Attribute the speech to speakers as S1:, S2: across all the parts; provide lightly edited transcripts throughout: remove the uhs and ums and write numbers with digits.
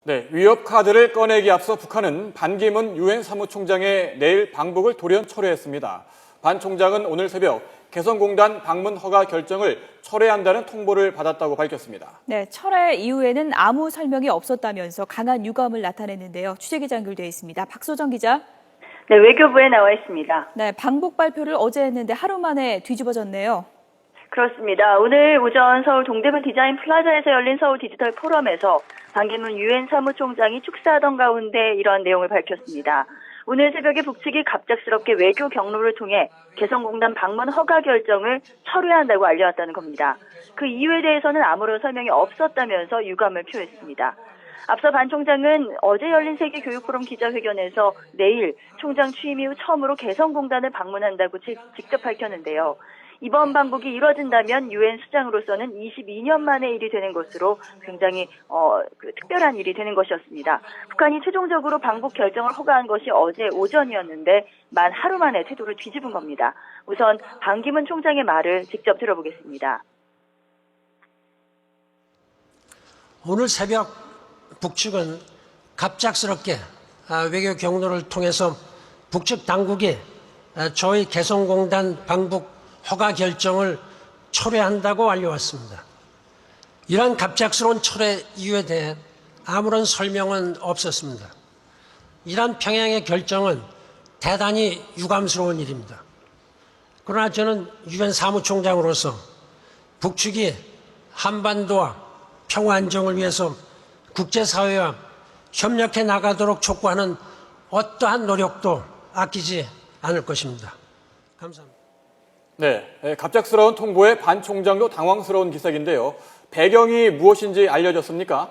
S1: 네, 위협 카드를 꺼내기 앞서 북한은 반기문 유엔 사무총장의 내일 방북을 돌연 철회했습니다. 반 총장은 오늘 새벽 개성공단 방문 허가 결정을 철회한다는 통보를 받았다고 밝혔습니다.
S2: 네, 철회 이후에는 아무 설명이 없었다면서 강한 유감을 나타냈는데요. 취재기자 연결되어 있습니다. 박소정 기자.
S3: 네, 외교부에 나와 있습니다.
S2: 네, 방북 발표를 어제 했는데 하루 만에 뒤집어졌네요.
S3: 그렇습니다. 오늘 오전 서울 동대문 디자인 플라자에서 열린 서울 디지털 포럼에서 반기문 유엔 사무총장이 축사하던 가운데 이러한 내용을 밝혔습니다. 오늘 새벽에 북측이 갑작스럽게 외교 경로를 통해 개성공단 방문 허가 결정을 철회한다고 알려왔다는 겁니다. 그 이유에 대해서는 아무런 설명이 없었다면서 유감을 표했습니다. 앞서 반 총장은 어제 열린 세계교육포럼 기자회견에서 내일 총장 취임 이후 처음으로 개성공단을 방문한다고 직접 밝혔는데요. 이번 방북이 이뤄진다면 유엔 수장으로서는 22년 만의 일이 되는 것으로 굉장히 특별한 일이 되는 것이었습니다. 북한이 최종적으로 방북 결정을 허가한 것이 어제 오전이었는데 만 하루 만에 태도를 뒤집은 겁니다. 우선 반기문 총장의 말을 직접 들어보겠습니다.
S4: 오늘 새벽 북측은 갑작스럽게 외교 경로를 통해서 북측 당국이 저희 개성공단 방북 허가 결정을 철회한다고 알려왔습니다. 이러한 갑작스러운 철회 이유에 대해 아무런 설명은 없었습니다. 이러한 평양의 결정은 대단히 유감스러운 일입니다. 그러나 저는 유엔 사무총장으로서 북측이 한반도와 평화 안정을 위해서 국제사회와 협력해 나가도록 촉구하는 어떠한 노력도 아끼지 않을 것입니다. 감사합니다.
S1: 네, 갑작스러운 통보에 반 총장도 당황스러운 기색인데요. 배경이 무엇인지 알려졌습니까?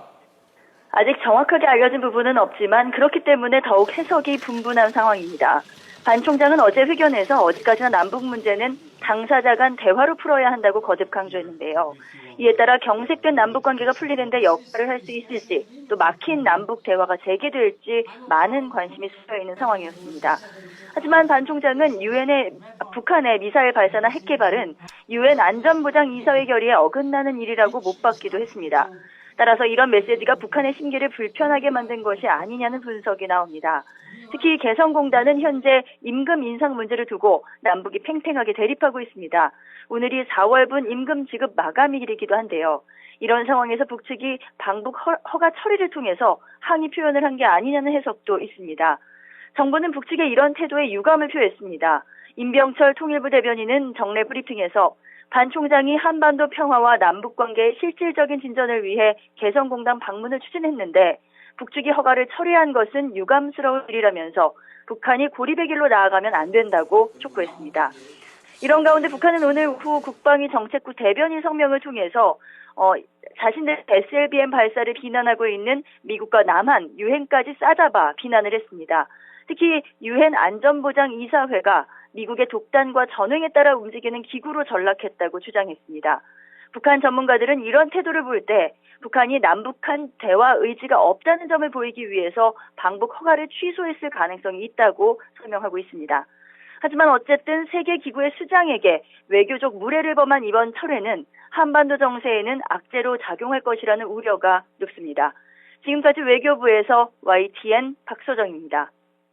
S3: 아직 정확하게 알려진 부분은 없지만 그렇기 때문에 더욱 해석이 분분한 상황입니다. 반 총장은 어제 회견에서 어디까지나 남북 문제는 당사자 간 대화로 풀어야 한다고 거듭 강조했는데요. 이에 따라 경색된 남북 관계가 풀리는 데 역할을 할 수 있을지 또 막힌 남북 대화가 재개될지 많은 관심이 쏠려 있는 상황이었습니다. 하지만 반 총장은 북한의 미사일 발사나 핵 개발은 유엔 안전보장 이사회 결의에 어긋나는 일이라고 못 받기도 했습니다. 따라서 이런 메시지가 북한의 심기를 불편하게 만든 것이 아니냐는 분석이 나옵니다. 특히 개성공단은 현재 임금 인상 문제를 두고 남북이 팽팽하게 대립하고 있습니다. 오늘이 4월분 임금 지급 마감일이기도 한데요. 이런 상황에서 북측이 방북 허가 처리를 통해서 항의 표현을 한 게 아니냐는 해석도 있습니다. 정부는 북측의 이런 태도에 유감을 표했습니다. 임병철 통일부 대변인은 정례 브리핑에서 반 총장이 한반도 평화와 남북관계의 실질적인 진전을 위해 개성공단 방문을 추진했는데 북측이 허가를 철회한 것은 유감스러운 일이라면서 북한이 고립의 길로 나아가면 안 된다고 촉구했습니다. 이런 가운데 북한은 오늘 오후 국방위 정책국 대변인 성명을 통해서 자신들 SLBM 발사를 비난하고 있는 미국과 남한, 유엔까지 싸잡아 비난을 했습니다. 특히 유엔 안전보장이사회가 미국의 독단과 전횡에 따라 움직이는 기구로 전락했다고 주장했습니다. 북한 전문가들은 이런 태도를 볼 때 북한이 남북한 대화 의지가 없다는 점을 보이기 위해서 방북 허가를 취소했을 가능성이 있다고 설명하고 있습니다. 하지만 어쨌든 세계 기구의 수장에게 외교적 무례를 범한 이번 철회는 한반도 정세에는 악재로 작용할 것이라는 우려가 높습니다. 지금까지 외교부에서 YTN 박소정입니다.